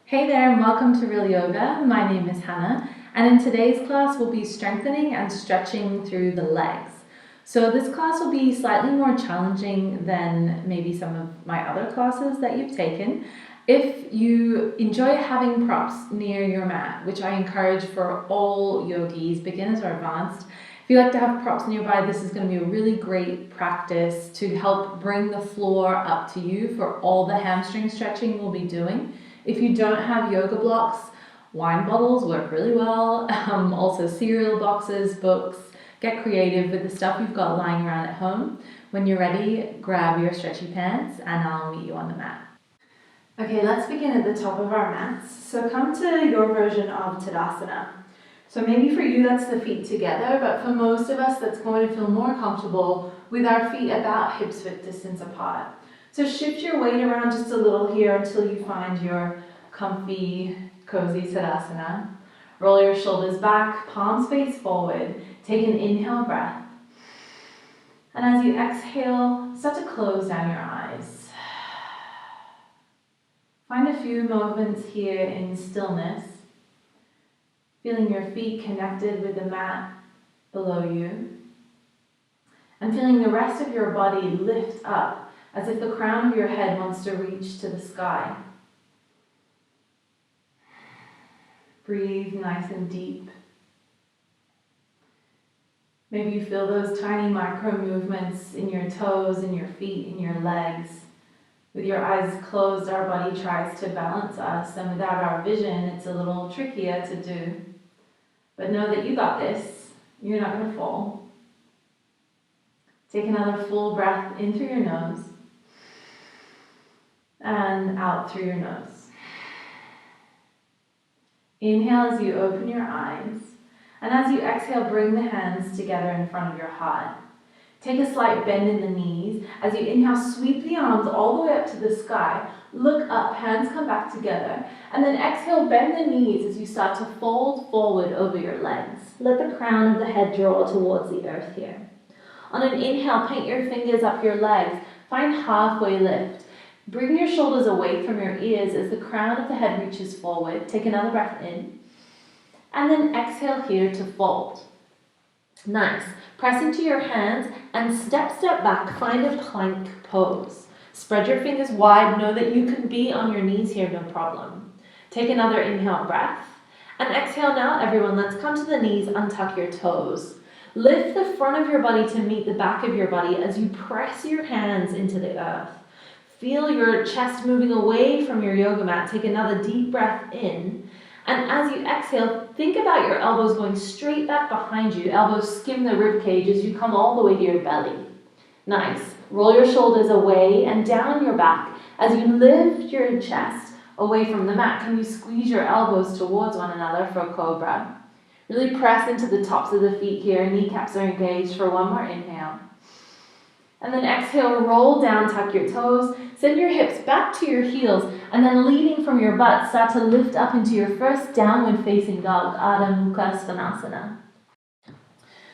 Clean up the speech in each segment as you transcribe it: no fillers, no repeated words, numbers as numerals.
Hey there and welcome to Real Yoga. My name is Hanna, and in today's class we'll be strengthening and stretching through the legs. So this class will be slightly more challenging than maybe some of my other classes that you've taken. If you enjoy having props near your mat, which I encourage for all yogis, beginners or advanced, if you like to have props nearby, this is going to be a really great practice to help bring the floor up to you for all the hamstring stretching we'll be doing. If you don't have yoga blocks, wine bottles work really well. Also cereal boxes, books. Get creative with the stuff you've got lying around at home. When you're ready, grab your stretchy pants and I'll meet you on the mat. Okay, let's begin at the top of our mats. So come to your version of Tadasana. So maybe for you that's the feet together, but for most of us that's going to feel more comfortable with our feet about hips width distance apart. So shift your weight around just a little here until you find your comfy, cozy Sadasana. Roll your shoulders back, palms face forward. Take an inhale breath. And as you exhale, start to close down your eyes. Find a few moments here in stillness, feeling your feet connected with the mat below you, and feeling the rest of your body lift up as if the crown of your head wants to reach to the sky. Breathe nice and deep. Maybe you feel those tiny micro movements in your toes, in your feet, in your legs. With your eyes closed, our body tries to balance us, and without our vision, it's a little trickier to do. But know that you got this. You're not going to fall. Take another full breath in through your nose and out through your nose. Inhale as you open your eyes, and as you exhale, bring the hands together in front of your heart. Take a slight bend in the knees. As you inhale, sweep the arms all the way up to the sky. Look up, hands come back together, and then exhale, bend the knees as you start to fold forward over your legs. Let the crown of the head draw towards the earth here. On an inhale, paint your fingers up your legs. Find halfway lift. Bring your shoulders away from your ears as the crown of the head reaches forward. Take another breath in. And then exhale here to fold. Nice. Press into your hands and step back. Find a plank pose. Spread your fingers wide. Know that you can be on your knees here, no problem. Take another inhale breath. And exhale now, everyone. Let's come to the knees, untuck your toes. Lift the front of your body to meet the back of your body as you press your hands into the earth. Feel your chest moving away from your yoga mat. Take another deep breath in. And as you exhale, think about your elbows going straight back behind you. Elbows skim the rib cage as you come all the way to your belly. Nice. Roll your shoulders away and down your back. As you lift your chest away from the mat, can you squeeze your elbows towards one another for a cobra? Really press into the tops of the feet here. Kneecaps are engaged for one more inhale. And then exhale, roll down, tuck your toes, send your hips back to your heels, and then leading from your butt, start to lift up into your first downward facing dog, Adho Mukha Svanasana.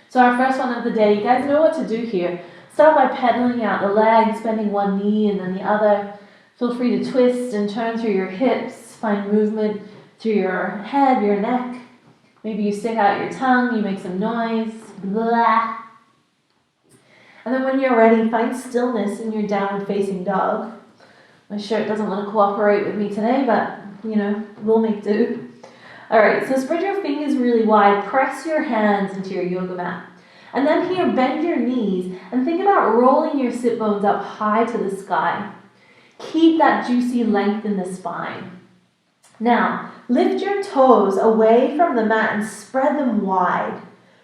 So our first one of the day, you guys know what to do here. Start by pedaling out the legs, bending one knee and then the other. Feel free to twist and turn through your hips, find movement through your head, your neck. Maybe you stick out your tongue, you make some noise, blah. And then when you're ready, find stillness in your downward facing dog. My shirt doesn't want to cooperate with me today, but, we'll make do. All right, so spread your fingers really wide. Press your hands into your yoga mat. And then here, bend your knees and think about rolling your sit bones up high to the sky. Keep that juicy length in the spine. Now, lift your toes away from the mat and spread them wide.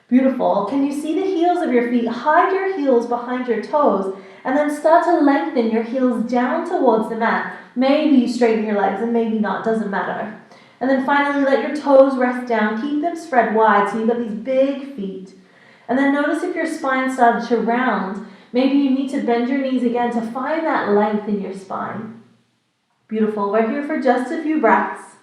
Beautiful. Can you see the heels of your feet? Hide your heels behind your toes and then start to lengthen your heels down towards the mat. Maybe you straighten your legs and maybe not, doesn't matter. And then finally let your toes rest down. Keep them spread wide so you've got these big feet. And then notice if your spine started to round. Maybe you need to bend your knees again to find that length in your spine. Beautiful. We're here for just a few breaths.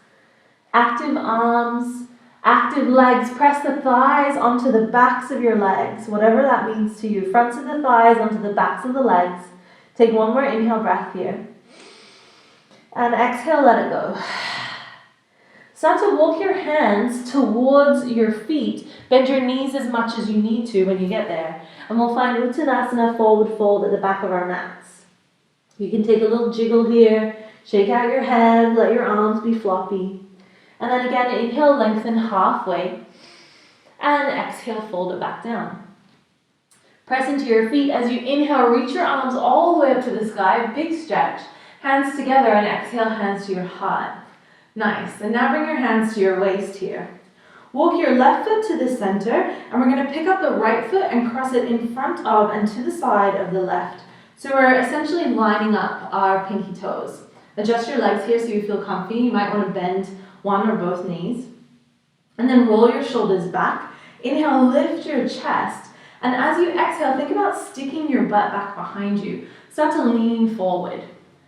Active arms, active legs. Press the thighs onto the backs of your legs, whatever that means to you. Fronts of the thighs onto the backs of the legs. Take one more inhale breath here. And exhale, let it go. Start to walk your hands towards your feet. Bend your knees as much as you need to when you get there. And we'll find Uttanasana, forward fold at the back of our mats. You can take a little jiggle here, shake out your head, let your arms be floppy. And then again, inhale, lengthen halfway. And exhale, fold it back down. Press into your feet. As you inhale, reach your arms all the way up to the sky. Big stretch. Hands together and exhale, hands to your heart. Nice. And now bring your hands to your waist here. Walk your left foot to the center, and we're going to pick up the right foot and cross it in front of and to the side of the left. So we're essentially lining up our pinky toes. Adjust your legs here so you feel comfy. You might want to bend one or both knees. And then roll your shoulders back. Inhale, lift your chest. And as you exhale, think about sticking your butt back behind you. Start to lean forward.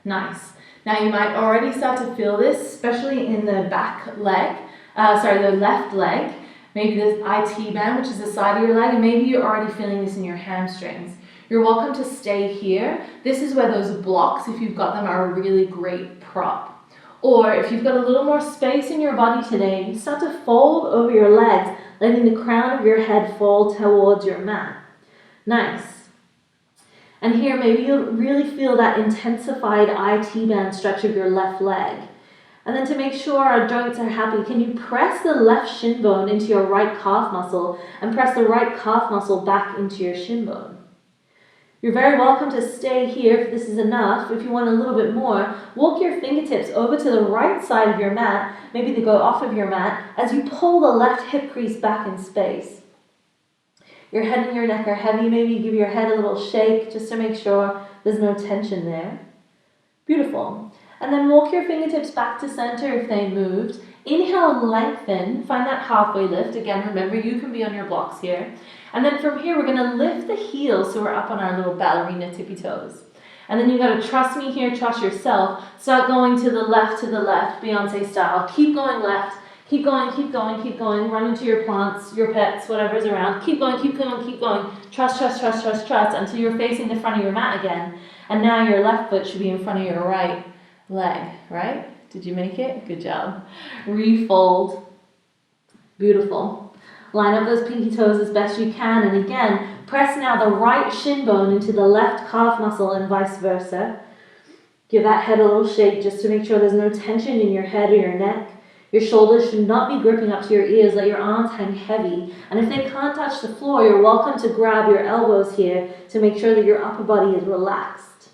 Nice. Now you might already start to feel this, especially in the back leg, the left leg. Maybe the IT band, which is the side of your leg, and maybe you're already feeling this in your hamstrings. You're welcome to stay here. This is where those blocks, if you've got them, are a really great prop. Or if you've got a little more space in your body today, you start to fold over your legs, letting the crown of your head fall towards your mat. Nice. And here, maybe you'll really feel that intensified IT band stretch of your left leg. And then to make sure our joints are happy, can you press the left shin bone into your right calf muscle and press the right calf muscle back into your shin bone? You're very welcome to stay here if this is enough. If you want a little bit more, walk your fingertips over to the right side of your mat. Maybe they go off of your mat as you pull the left hip crease back in space. Your head and your neck are heavy. Maybe give your head a little shake just to make sure there's no tension there. Beautiful. And then walk your fingertips back to center if they moved. Inhale, lengthen. Find that halfway lift. Again, remember you can be on your blocks here. And then from here, we're going to lift the heels so we're up on our little ballerina tippy toes. And then you got to trust me here, trust yourself. Start going to the left, Beyonce style. Keep going left. Keep going, keep going, keep going. Run into your plants, your pets, whatever's around. Keep going, keep going, keep going. Trust, trust, trust, trust, trust until you're facing the front of your mat again. And now your left foot should be in front of your right leg, right? Did you make it? Good job. Refold. Beautiful. Line up those pinky toes as best you can. And again, press now the right shin bone into the left calf muscle and vice versa. Give that head a little shake just to make sure there's no tension in your head or your neck. Your shoulders should not be gripping up to your ears. Let your arms hang heavy. And if they can't touch the floor, you're welcome to grab your elbows here to make sure that your upper body is relaxed.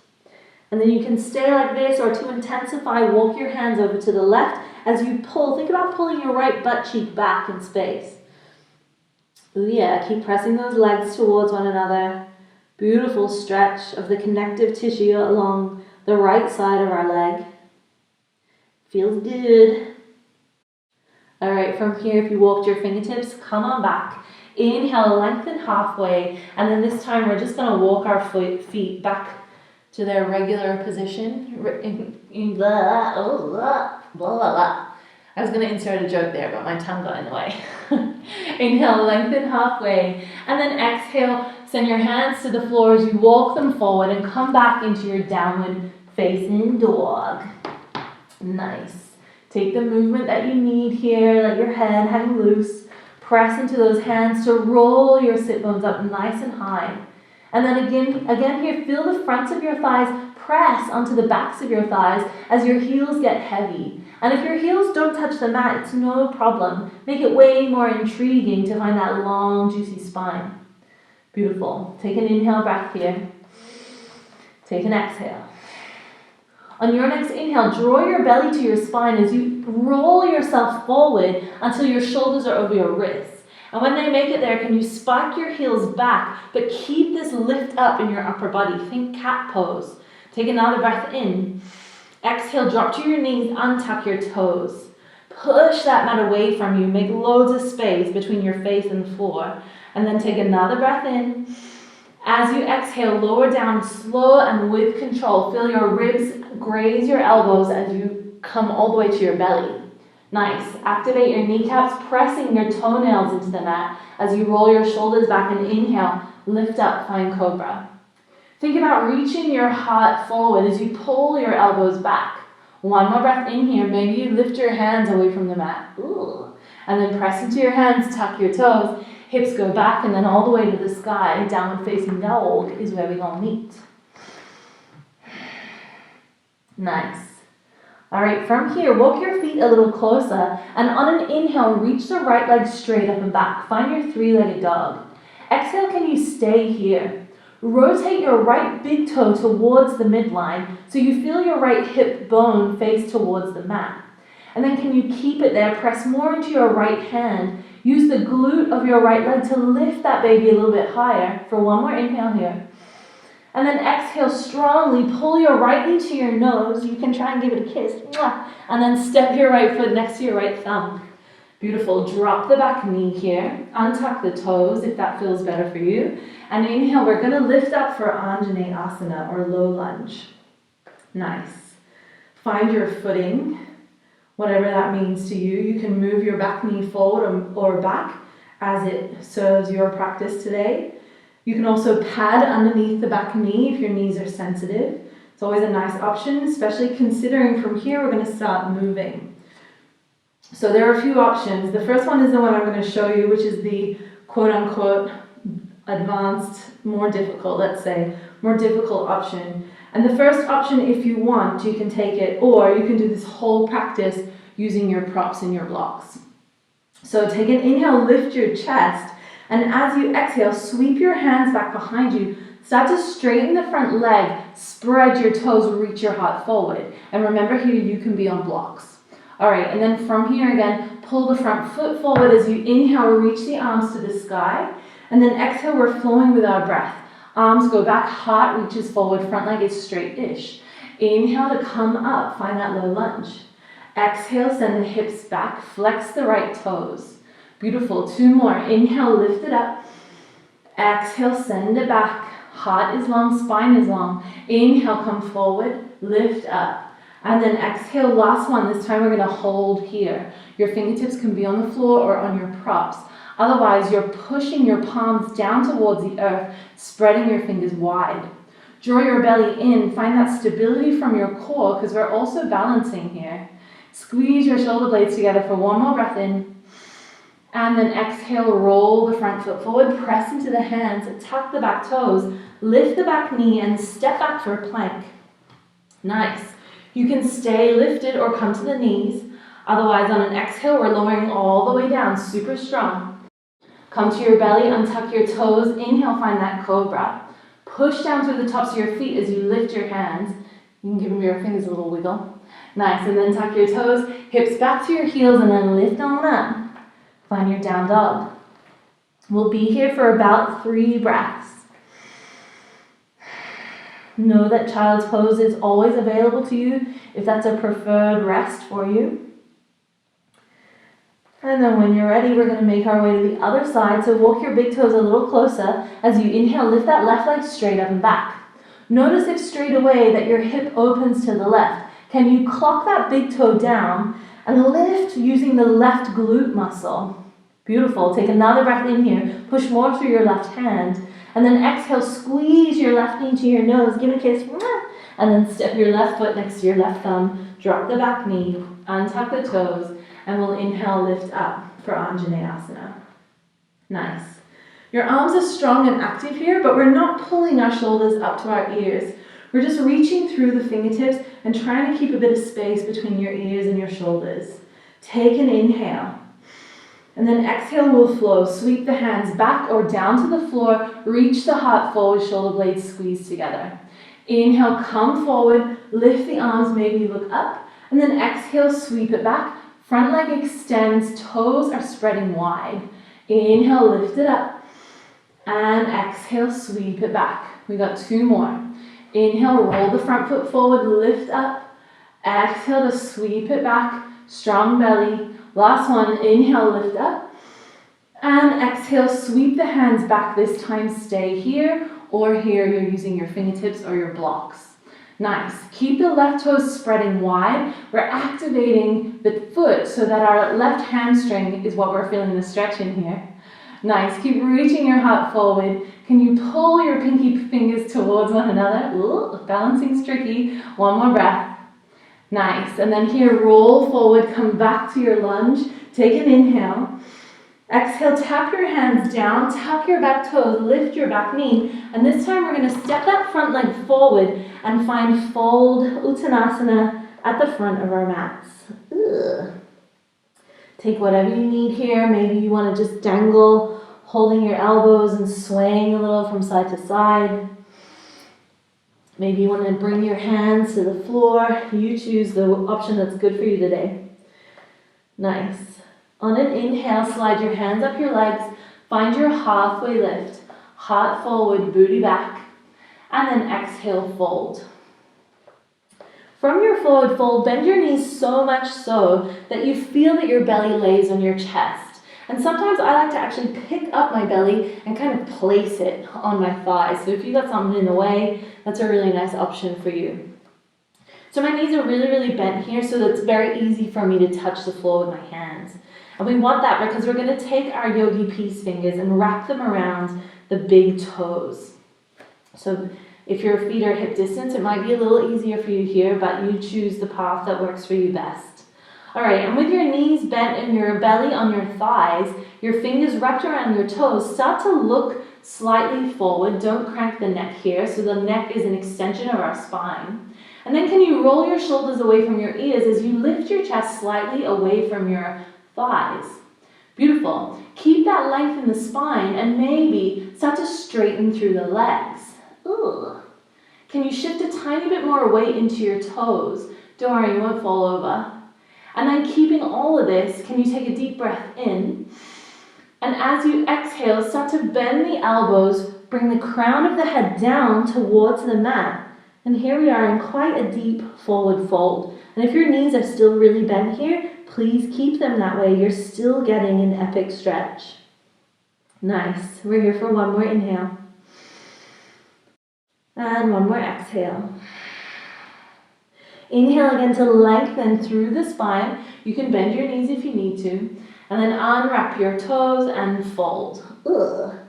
And then you can stay like this, or to intensify, walk your hands over to the left as you pull. Think about pulling your right butt cheek back in space. Ooh yeah, keep pressing those legs towards one another. Beautiful stretch of the connective tissue along the right side of our leg. Feels good. All right, from here, if you walked your fingertips, come on back. Inhale, lengthen halfway, and then this time we're just gonna walk our feet back to their regular position. I was gonna insert a joke there, but my tongue got in the way. Inhale, lengthen halfway, and then exhale, send your hands to the floor as you walk them forward and come back into your downward facing dog. Nice. Take the movement that you need here, let your head hang loose. Press into those hands to roll your sit bones up nice and high. And then again here, feel the fronts of your thighs press onto the backs of your thighs as your heels get heavy. And if your heels don't touch the mat, it's no problem. Make it way more intriguing to find that long, juicy spine. Beautiful. Take an inhale breath here. Take an exhale. On your next inhale, draw your belly to your spine as you roll yourself forward until your shoulders are over your wrists. And when they make it there, can you spike your heels back, but keep this lift up in your upper body. Think cat pose. Take another breath in. Exhale, drop to your knees, untuck your toes. Push that mat away from you. Make loads of space between your face and the floor. And then take another breath in. As you exhale, lower down slow and with control. Feel your ribs graze your elbows as you come all the way to your belly. Nice. Activate your kneecaps, pressing your toenails into the mat as you roll your shoulders back and inhale. Lift up, find cobra. Think about reaching your heart forward as you pull your elbows back. One more breath in here. Maybe you lift your hands away from the mat. Ooh. And then press into your hands, tuck your toes, hips go back, and then all the way to the sky. Downward facing dog is where we're going to meet. Nice. All right, from here, walk your feet a little closer, and on an inhale, reach the right leg straight up and back. Find your three-legged dog. Exhale, can you stay here? Rotate your right big toe towards the midline so you feel your right hip bone face towards the mat. And then can you keep it there? Press more into your right hand. Use the glute of your right leg to lift that baby a little bit higher for one more inhale here. And then exhale strongly, pull your right knee to your nose. You can try and give it a kiss. And then step your right foot next to your right thumb. Beautiful. Drop the back knee here. Untuck the toes if that feels better for you. And inhale, we're going to lift up for Anjanae Asana or low lunge. Nice. Find your footing, whatever that means to you. You can move your back knee forward or back as it serves your practice today. You can also pad underneath the back knee if your knees are sensitive. It's always a nice option, especially considering from here we're going to start moving. So there are a few options. The first one is the one I'm going to show you, which is the quote-unquote advanced, more difficult option. And the first option, if you want, you can take it, or you can do this whole practice using your props and your blocks. So take an inhale, lift your chest. And as you exhale, sweep your hands back behind you. Start to straighten the front leg, spread your toes, reach your heart forward. And remember here, you can be on blocks. All right, and then from here again, pull the front foot forward as you inhale, reach the arms to the sky. And then exhale, we're flowing with our breath. Arms go back, heart reaches forward, front leg is straight-ish. Inhale to come up, find that low lunge. Exhale, send the hips back, flex the right toes. Beautiful, two more. Inhale, lift it up. Exhale, send it back. Heart is long, spine is long. Inhale, come forward, lift up. And then exhale, last one. This time we're going to hold here. Your fingertips can be on the floor or on your props. Otherwise, you're pushing your palms down towards the earth, spreading your fingers wide. Draw your belly in. Find that stability from your core because we're also balancing here. Squeeze your shoulder blades together for one more breath in. And then exhale, roll the front foot forward, press into the hands, tuck the back toes, lift the back knee, and step back for a plank. Nice. You can stay lifted or come to the knees. Otherwise, on an exhale, we're lowering all the way down, super strong. Come to your belly, untuck your toes. Inhale, find that cobra. Push down through the tops of your feet as you lift your hands. You can give them your fingers a little wiggle. Nice, and then tuck your toes, hips back to your heels, and then lift on up. Find your down dog. We'll be here for about 3 breaths. Know that child's pose is always available to you if that's a preferred rest for you. And then when you're ready, we're going to make our way to the other side. So walk your big toes a little closer. As you inhale, lift that left leg straight up and back. Notice if straight away that your hip opens to the left. Can you clock that big toe down and lift using the left glute muscle? Beautiful. Take another breath in here. Push more through your left hand. And then exhale, squeeze your left knee to your nose. Give it a kiss. And then step your left foot next to your left thumb. Drop the back knee. Untuck the toes. And we'll inhale, lift up for Anjanae Asana. Nice. Your arms are strong and active here, but we're not pulling our shoulders up to our ears. We're just reaching through the fingertips and trying to keep a bit of space between your ears and your shoulders. Take an inhale. And then exhale will flow. Sweep the hands back or down to the floor. Reach the heart forward, shoulder blades squeeze together. Inhale, come forward. Lift the arms, maybe look up. And then exhale, sweep it back. Front leg extends, toes are spreading wide. Inhale, lift it up. And exhale, sweep it back. We got 2 more. Inhale, roll the front foot forward, lift up. Exhale to sweep it back. Strong belly. Last one, inhale, lift up. And exhale, sweep the hands back. This time stay here or here. You're using your fingertips or your blocks. Nice. Keep the left toes spreading wide. We're activating the foot so that our left hamstring is what we're feeling the stretch in here. Nice. Keep reaching your heart forward. Can you pull your pinky fingers towards one another? Ooh, balancing's tricky. One more breath. Nice. And then here, roll forward, come back to your lunge. Take an inhale. Exhale, tap your hands down, tuck your back toes, lift your back knee. And this time we're going to step that front leg forward and find fold Uttanasana at the front of our mats. Ugh. Take whatever you need here. Maybe you want to just dangle, holding your elbows and swaying a little from side to side. Maybe you want to bring your hands to the floor. You choose the option that's good for you today. Nice. On an inhale, slide your hands up your legs. Find your halfway lift. Heart forward, booty back. And then exhale, fold. From your forward fold, bend your knees so much so that you feel that your belly lays on your chest. And sometimes I like to actually pick up my belly and kind of place it on my thighs. So if you've got something in the way, that's a really nice option for you. So my knees are really, really bent here, so that it's very easy for me to touch the floor with my hands. And we want that because we're going to take our yogi peace fingers and wrap them around the big toes. So if your feet are hip distance, it might be a little easier for you here, but you choose the path that works for you best. All right, and with your knees bent and your belly on your thighs, your fingers wrapped around your toes, start to look slightly forward. Don't crank the neck here, so the neck is an extension of our spine. And then can you roll your shoulders away from your ears as you lift your chest slightly away from your thighs. Beautiful. Keep that length in the spine and maybe start to straighten through the legs. Ooh. Can you shift a tiny bit more weight into your toes? Don't worry, you won't fall over. And then keeping all of this, can you take a deep breath in? And as you exhale, start to bend the elbows, bring the crown of the head down towards the mat. And here we are in quite a deep forward fold. And if your knees are still really bent here, please keep them that way. You're still getting an epic stretch. Nice. We're here for one more inhale. And one more exhale. Inhale again to lengthen through the spine. You can bend your knees if you need to. And then unwrap your toes and fold. Ugh.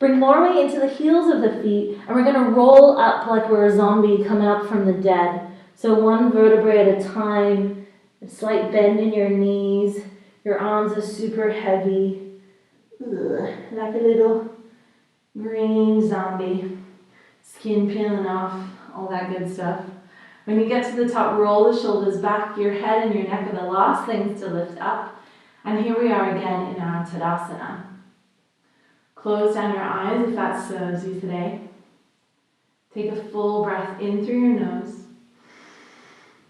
Bring more weight into the heels of the feet. And we're going to roll up like we're a zombie coming up from the dead. So one vertebrae at a time. A slight bend in your knees. Your arms are super heavy. Ugh. Like a little green zombie. Skin peeling off. All that good stuff. When you get to the top, roll the shoulders back. Your head and your neck are the last things to lift up. And here we are again in our Tadasana. Close down your eyes if that serves you today. Take a full breath in through your nose.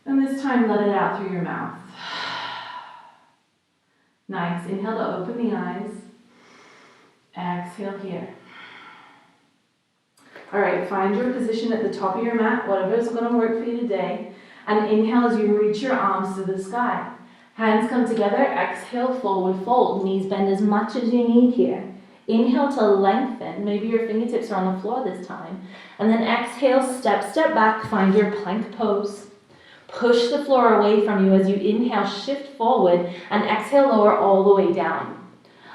And this time let it out through your mouth. Nice. Inhale to open the eyes. Exhale here. All right, find your position at the top of your mat, whatever is going to work for you today. And inhale as you reach your arms to the sky. Hands come together, exhale, forward fold. Knees bend as much as you need here. Inhale to lengthen. Maybe your fingertips are on the floor this time. And then exhale, step back, find your plank pose. Push the floor away from you as you inhale, shift forward, and exhale, lower all the way down.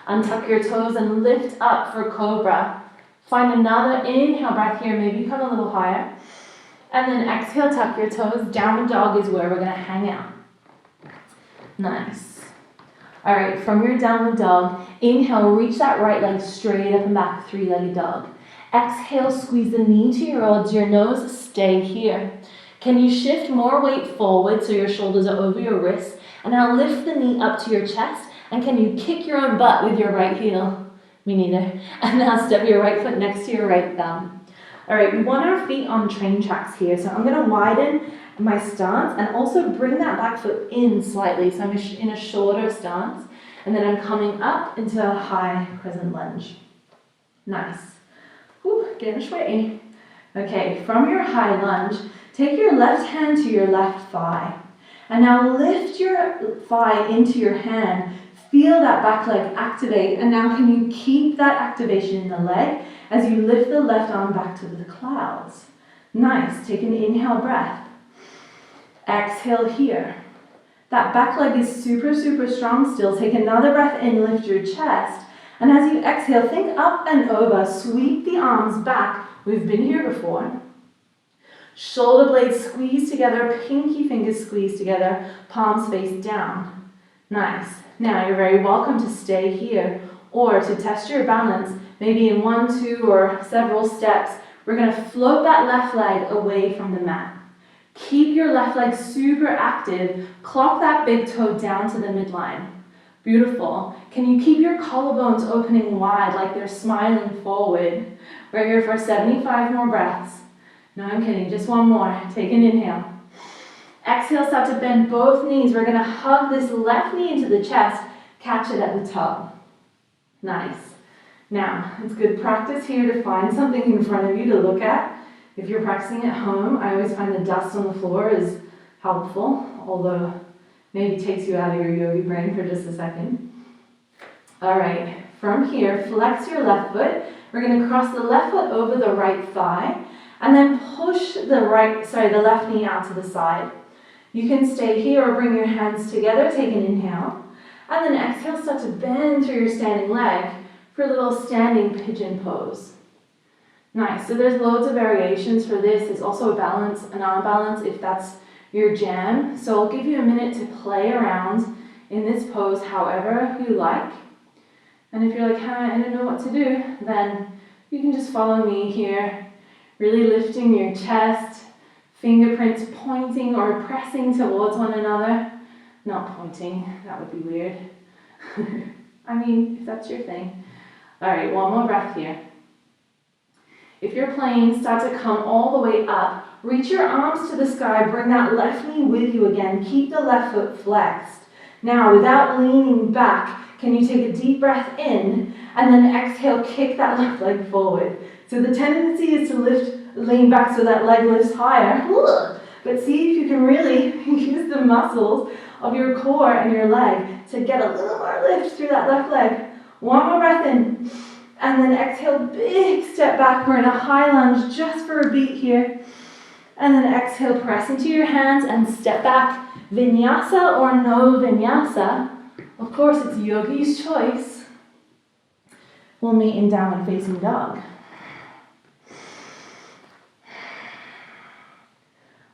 Untuck your toes and lift up for cobra. Find another inhale breath here, maybe come a little higher. And then exhale, tuck your toes. Downward dog is where we're going to hang out. Nice. All right, from your downward dog, inhale, reach that right leg straight up and back, three-legged dog. Exhale, squeeze the knee towards your nose, stay here. Can you shift more weight forward so your shoulders are over your wrists? And now lift the knee up to your chest, and can you kick your own butt with your right heel? Me neither. And now step your right foot next to your right thumb. All right, we want our feet on train tracks here. So I'm going to widen my stance and also bring that back foot in slightly. So I'm in a shorter stance. And then I'm coming up into a high crescent lunge. Nice. Whew, getting sweaty. Okay, from your high lunge, take your left hand to your left thigh. And now lift your thigh into your hand. Feel that back leg activate, and now can you keep that activation in the leg as you lift the left arm back to the clouds. Nice, take an inhale breath. Exhale here. That back leg is super strong still. Take another breath in, lift your chest, and as you exhale, think up and over, sweep the arms back. We've been here before. Shoulder blades squeeze together, pinky fingers squeeze together, palms face down. Nice. Now you're very welcome to stay here or to test your balance, maybe in 1, 2, or several steps. We're going to float that left leg away from the mat. Keep your left leg super active. Clock that big toe down to the midline. Beautiful. Can you keep your collarbones opening wide like they're smiling forward? We're here for 75 more breaths. No, I'm kidding. Just one more. Take an inhale. Exhale, start to bend both knees. We're going to hug this left knee into the chest. Catch it at the top. Nice. Now, it's good practice here to find something in front of you to look at. If you're practicing at home, I always find the dust on the floor is helpful, although maybe takes you out of your yogi brain for just a second. All right, from here, flex your left foot. We're going to cross the left foot over the right thigh and then push the left knee out to the side. You can stay here or bring your hands together, take an inhale, and then exhale, start to bend through your standing leg for a little standing pigeon pose. Nice, so there's loads of variations for this. There's also a balance, an arm balance if that's your jam. So I'll give you a minute to play around in this pose however you like. And if you're like, Hannah, I don't know what to do, then you can just follow me here, really lifting your chest, fingerprints pointing or pressing towards one another. Not pointing, that would be weird. I mean, if that's your thing. All right, one more breath here. If you're playing, start to come all the way up. Reach your arms to the sky. Bring that left knee with you again. Keep the left foot flexed. Now, without leaning back, can you take a deep breath in and then exhale, kick that left leg forward. So the tendency is to lean back so that leg lifts higher. But see if you can really use the muscles of your core and your leg to get a little more lift through that left leg. One more breath in. And then exhale, big step back. We're in a high lunge just for a beat here. And then exhale, press into your hands and step back. Vinyasa or no vinyasa. Of course, it's yogi's choice. We'll meet in downward facing dog.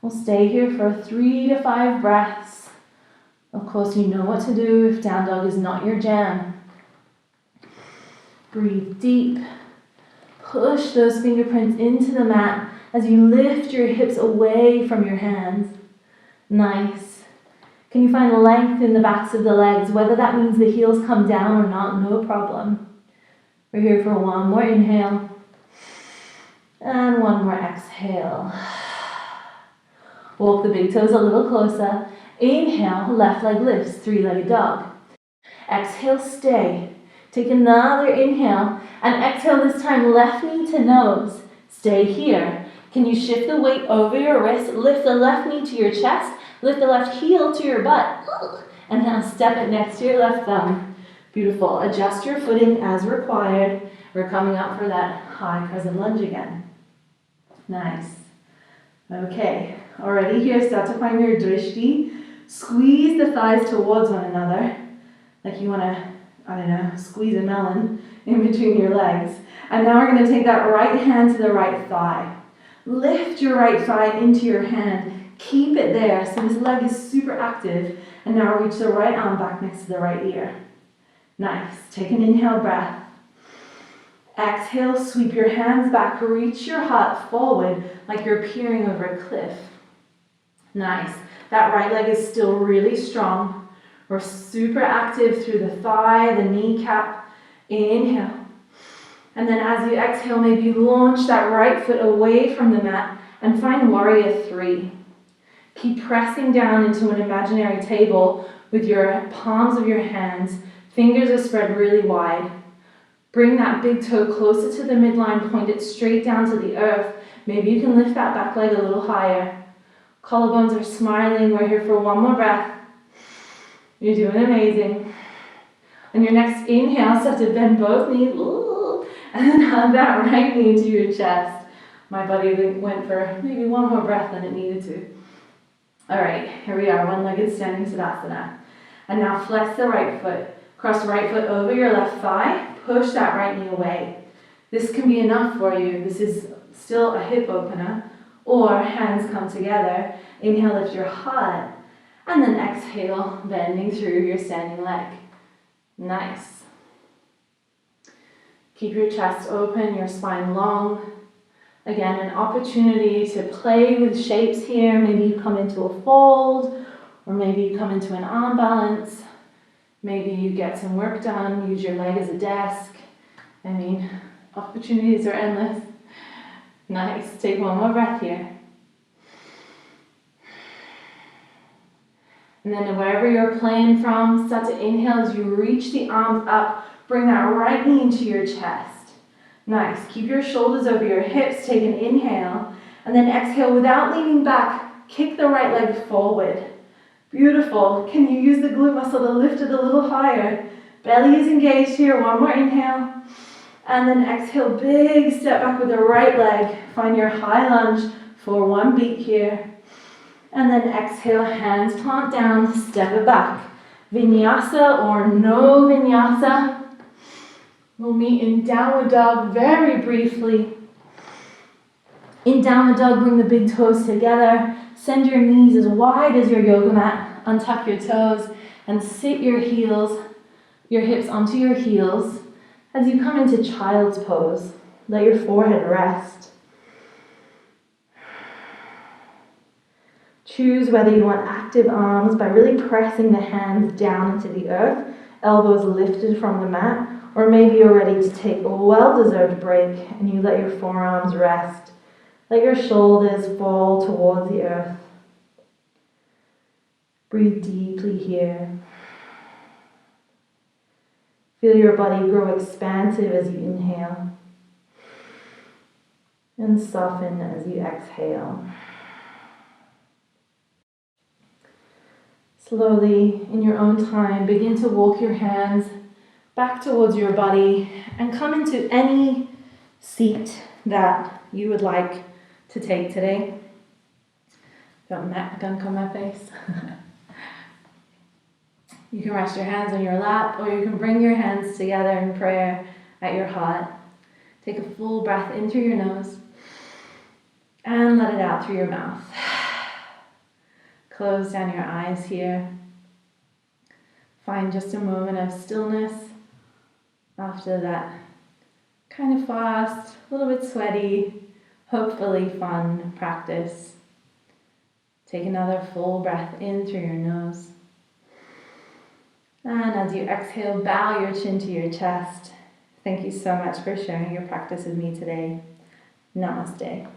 We'll stay here for 3 to 5 breaths. Of course, you know what to do if down dog is not your jam. Breathe deep. Push those fingerprints into the mat as you lift your hips away from your hands. Nice. Can you find length in the backs of the legs? Whether that means the heels come down or not, no problem. We're here for one more inhale. And one more exhale. Walk the big toes a little closer. Inhale, left leg lifts, 3-legged dog. Exhale, stay. Take another inhale and exhale this time, left knee to nose. Stay here. Can you shift the weight over your wrist? Lift the left knee to your chest. Lift the left heel to your butt. And now step it next to your left thumb. Beautiful. Adjust your footing as required. We're coming up for that high crescent lunge again. Nice. Okay. Already here, start to find your drishti. Squeeze the thighs towards one another. Like you want to, I don't know, squeeze a melon in between your legs. And now we're going to take that right hand to the right thigh. Lift your right thigh into your hand. Keep it there. So this leg is super active. And now reach the right arm back next to the right ear. Nice. Take an inhale breath. Exhale, sweep your hands back. Reach your heart forward like you're peering over a cliff. Nice. That right leg is still really strong. We're super active through the thigh, the kneecap. Inhale. And then as you exhale, maybe launch that right foot away from the mat and find warrior 3. Keep pressing down into an imaginary table with your palms of your hands. Fingers are spread really wide. Bring that big toe closer to the midline, point it straight down to the earth. Maybe you can lift that back leg a little higher. Collarbones are smiling. We're here for one more breath. You're doing amazing. On your next inhale, start to bend both knees. Ooh, and then hug that right knee into your chest. My body went for maybe one more breath than it needed to. All right, here we are, one-legged standing Sadasana. And now flex the right foot. Cross the right foot over your left thigh. Push that right knee away. This can be enough for you. This is still a hip opener. Or hands come together. Inhale, lift your heart. And then exhale, bending through your standing leg. Nice. Keep your chest open, your spine long. Again, an opportunity to play with shapes here. Maybe you come into a fold, or maybe you come into an arm balance. Maybe you get some work done, use your leg as a desk. I mean, opportunities are endless. Nice. Take one more breath here. And then wherever you're playing from, start to inhale as you reach the arms up. Bring that right knee into your chest. Nice. Keep your shoulders over your hips. Take an inhale. And then exhale without leaning back. Kick the right leg forward. Beautiful. Can you use the glute muscle to lift it a little higher? Belly is engaged here. One more inhale. And then exhale, big step back with the right leg. Find your high lunge for one beat here. And then exhale, hands plant down, step it back. Vinyasa or no vinyasa. We'll meet in downward dog very briefly. In downward dog, bring the big toes together. Send your knees as wide as your yoga mat. Untuck your toes and sit your hips onto your heels. As you come into child's pose, let your forehead rest. Choose whether you want active arms by really pressing the hands down into the earth, elbows lifted from the mat, or maybe you're ready to take a well-deserved break and you let your forearms rest. Let your shoulders fall towards the earth. Breathe deeply here. Feel your body grow expansive as you inhale and soften as you exhale. Slowly, in your own time, begin to walk your hands back towards your body and come into any seat that you would like to take today. Got a gunk on my face. You can rest your hands on your lap, or you can bring your hands together in prayer at your heart. Take a full breath in through your nose and let it out through your mouth. Close down your eyes here. Find just a moment of stillness after that kind of fast, a little bit sweaty, hopefully fun practice. Take another full breath in through your nose. And as you exhale, bow your chin to your chest. Thank you so much for sharing your practice with me today. Namaste.